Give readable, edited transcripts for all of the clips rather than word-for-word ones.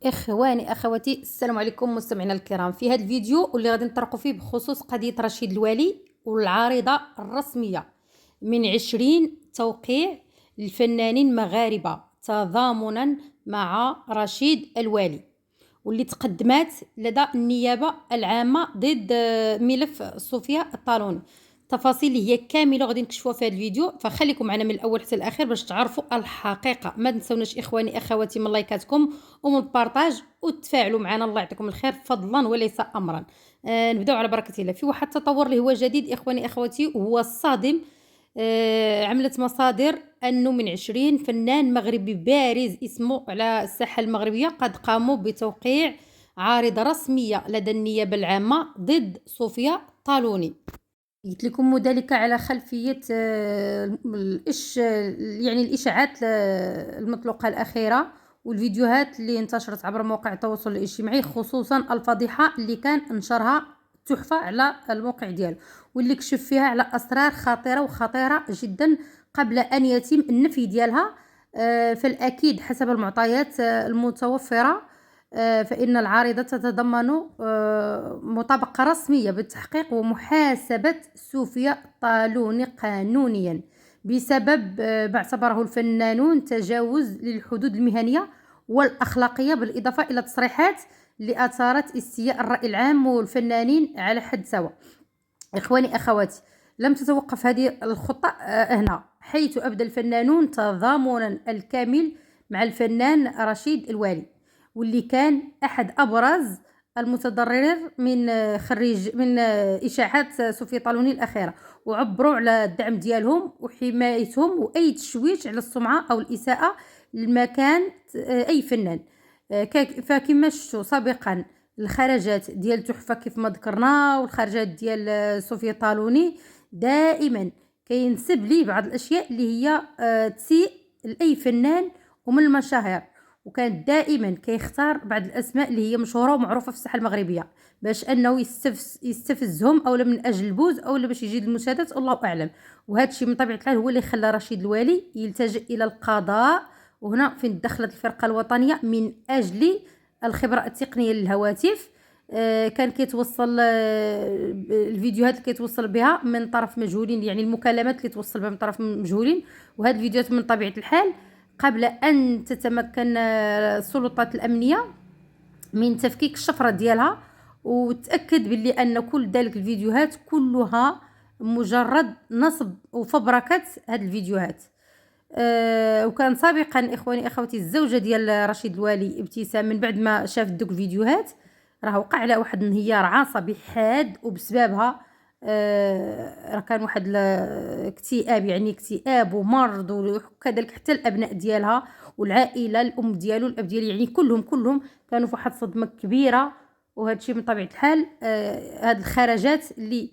اخواني اخواتي، السلام عليكم مستمعينا الكرام. في هذا الفيديو واللي غادي نطرقوا فيه بخصوص قضيه رشيد الوالي والعارضه الرسميه من 20 توقيع للفنانين مغاربه تضامنا مع رشيد الوالي، واللي تقدمات لدى النيابه العامه ضد ملف صوفيا الطالوني. التفاصيل اللي هي كامله غادي نكشفوها في هذا الفيديو، فخليكم معنا من الاول حتى الاخير باش تعرفوا الحقيقه. ما تنسوناش اخواني اخواتي من لايكاتكم ومن البارطاج وتفاعلوا معنا، الله يعطيكم الخير فضلا وليس امرا. نبداو على بركه الله. في واحد التطور اللي هو جديد اخواني اخواتي وهو الصادم. عملت مصادر انه من 20 فنان مغربي بارز اسمه على الساحه المغربيه قد قاموا بتوقيع عارضه رسميه لدى النيابه العامه ضد صوفيا الطالوني. قلت لكم ذلك على خلفية يعني الإشاعات المطلقة الأخيرة والفيديوهات اللي انتشرت عبر مواقع التواصل الاجتماعي، خصوصا الفضيحة اللي كان نشرها تحفة على الموقع ديالو، واللي كشف فيها على أسرار خطيرة وخطيرة جدا قبل أن يتم النفي ديالها. فالأكيد حسب المعطيات المتوفرة فإن العارضة تتضمن مطابقة رسمية بالتحقيق ومحاسبة صوفيا الطالوني قانونيا بسبب ما اعتبره الفنانون تجاوز للحدود المهنية والأخلاقية، بالإضافة إلى تصريحات اللي أثارت استياء الرأي العام والفنانين على حد سواء. إخواني أخواتي، لم تتوقف هذه الخطة هنا، حيث أبدى الفنانون تضامنا الكامل مع الفنان رشيد الوالي، واللي كان أحد أبرز المتضررين من إشاعات صوفيا طالوني الأخيرة، وعبروا على الدعم ديالهم وحمايتهم وأي تشويش على السمعة أو الإساءة لمكان أي فنان. فكما شفتوا سابقا الخرجات ديال تحفة كيف ما ذكرنا والخرجات ديال صوفيا طالوني دائما كينسب لي بعض الأشياء اللي هي تسيء لأي فنان ومن المشاهير، وكان دائما كيختار بعض الاسماء اللي هي مشهوره ومعروفه في الساحه المغربيه باش انه يستفزهم اولا من اجل البوز اولا باش يجيد المشاهدات، الله اعلم. وهذا الشيء من طبيعه الحال هو اللي خلى رشيد الوالي يلتجئ الى القضاء، وهنا فين دخلت الفرقه الوطنيه من اجل الخبره التقنيه للهواتف. كان كيتوصل الفيديوهات اللي كيتوصل بها من طرف مجهولين، يعني المكالمات اللي توصل بها من طرف مجهولين، وهذه الفيديوهات من طبيعه الحال قبل أن تتمكن السلطات الأمنية من تفكيك الشفرة ديالها وتأكد باللي أن كل ذلك الفيديوهات كلها مجرد نصب وفبركة هذه الفيديوهات. وكان سابقا إخواني أخوتي الزوجة ديال رشيد الوالي ابتسام من بعد ما شافت دوك الفيديوهات راه وقع على واحد انهيار عصبي حاد، وبسببها راه كان واحد الاكتئاب، يعني اكتئاب ومرض، وكذلك حتى الابناء ديالها والعائله الام ديالو الاب ديالي، يعني كلهم كانوا في واحد صدمه كبيره. وهذا الشيء من طبيعه الحال هاد الخرجات اللي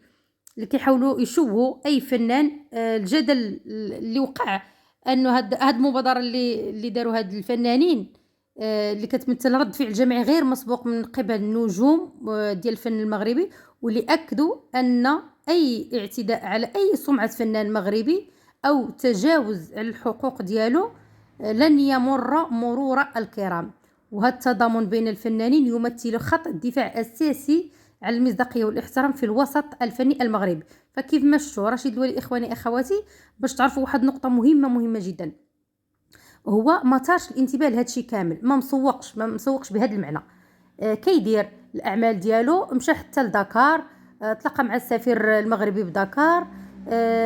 كيحاولوا يشوهوا اي فنان. الجدل اللي وقع انه هاد المبادره اللي داروا هاد الفنانين اللي كتمثل رد فعل جماعي غير مسبوق من قبل النجوم ديال الفن المغربي، واللي اكدوا ان اي اعتداء على اي سمعه فنان مغربي او تجاوز الحقوق ديالو لن يمر مرور الكرام. وهذا التضامن بين الفنانين يمثل خط دفاع اساسي على المصداقيه والاحترام في الوسط الفني المغربي. فكيف ما شفتوا رشيد الوالي اخواني اخواتي، باش تعرفوا واحد نقطه مهمه جدا، هو ما طارش الانتباه لهذا الشيء كامل، ما مسوقش بهذا المعنى. كيدير الاعمال ديالو، مشى حتى لدكار، تلاقى مع السفير المغربي بدكار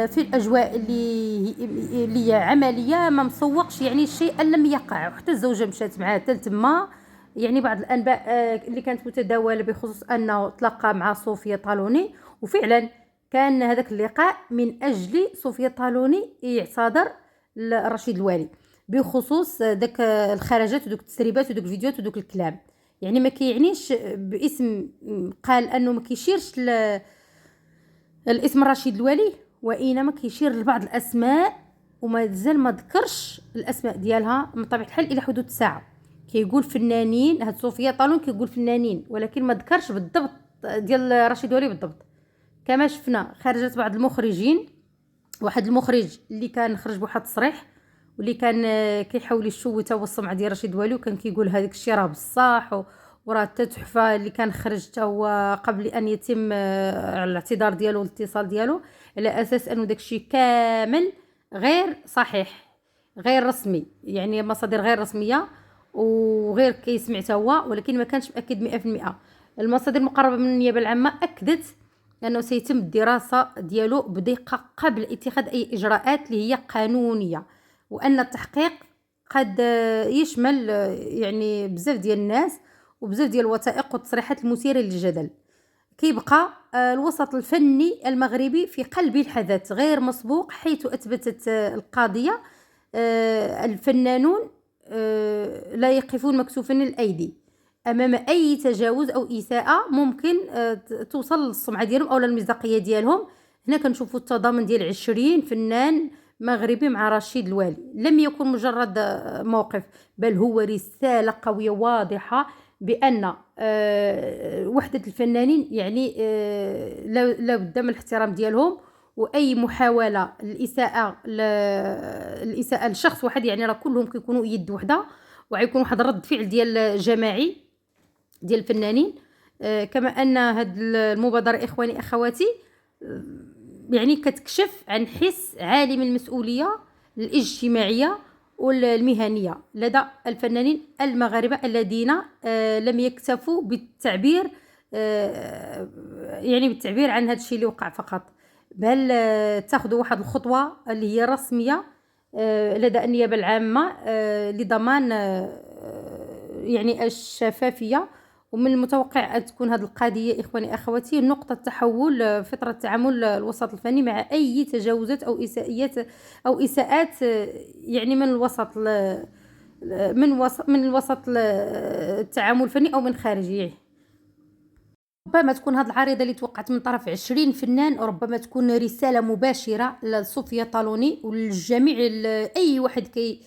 في الاجواء اللي عمليه، ما مسوقش يعني شيئا لم يقع. وحتى الزوجه مشات معاه حتى تما، يعني بعض الانباء اللي كانت متداوله بخصوص انه تلاقى مع صوفيا طالوني، وفعلا كان هذاك اللقاء من اجل صوفيا طالوني يعتذر لرشيد الوالي بخصوص داك الخرجات ودوك التسريبات ودوك الفيديوهات ودوك الكلام. يعني ما كيعنيش باسم، قال انه ما كيشيرش الاسم رشيد الوالي، وانما كيشير لبعض الاسماء ومازال ما ذكرش الاسماء ديالها من طبيعه الحال الى حدود ساعه. كيقول فنانين، هاد صوفيا طالون كيقول فنانين ولكن ما ذكرش بالضبط ديال رشيد الوالي بالضبط. كما شفنا خرجت بعض المخرجين، واحد المخرج اللي كان خرج بواحد التصريح واللي كان كيحاول يشوت هو السمعه ديال رشيد الوالي، وكان كيقول هذاك الشيء راه بصح وراه حتى تحفه اللي كان خرج حتى هو قبل ان يتم الاعتذار ديالو والاتصال ديالو، على اساس انه داك الشيء كامل غير صحيح، غير رسمي، يعني مصادر غير رسميه وغير كيسمع حتى هو، ولكن ما كانش مأكد 100%. المصادر المقربه من النيابه العامه اكدت انه سيتم الدراسه ديالو بدقه قبل اتخاذ اي اجراءات اللي هي قانونيه، وان التحقيق قد يشمل يعني بزاف ديال الناس وبزاف ديال الوثائق والتصريحات المثيره للجدل. كيبقى الوسط الفني المغربي في قلب الحدث غير مسبوق، حيث اثبتت القاضيه الفنانون لا يقفون مكسوفين الايدي امام اي تجاوز او اساءه ممكن توصل للسمعه ديالهم او للمصداقيه ديالهم. هنا كنشوفوا التضامن ديال 20 فنان مغربي مع رشيد الوالي، لم يكن مجرد موقف، بل هو رساله قويه واضحه بان وحده الفنانين يعني لا بد من الاحترام ديالهم، واي محاوله الاساءه لشخص واحد يعني راه كلهم كيكونوا يد وحده، وغيكون واحد رد فعل ديال جماعي ديال الفنانين. كما ان هاد المبادره اخواني اخواتي يعني كتكشف عن حس عالي من المسؤوليه الاجتماعيه والمهنيه لدى الفنانين المغاربه الذين لم يكتفوا بالتعبير يعني بالتعبير عن هذا الشيء اللي وقع فقط، بل تاخذوا واحد الخطوه اللي هي رسميه لدى النيابه العامه لضمان يعني الشفافيه. ومن المتوقع أن تكون هذه القضية إخواني أخواتي نقطة تحول فترة تعامل الوسط الفني مع أي تجاوزات أو إساءات يعني من الوسط التعامل الفني أو من خارجه. ربما تكون هذه العريضة اللي توقعت من طرف 20 فنان، وربما تكون رسالة مباشرة لصوفيا طالوني وللجميع، أي واحد كي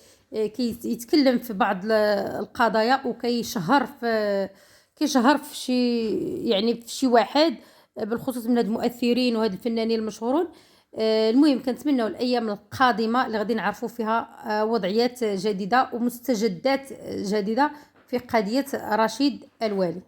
يتكلم في بعض القضايا وكيشهر في شي يعني في شي واحد بالخصوص من هاد المؤثرين وهاد الفنانين المشهورون. المهم كنتمنوا الايام القادمه اللي غادي نعرفوا فيها وضعيات جديده ومستجدات جديده في قضيه رشيد الوالي.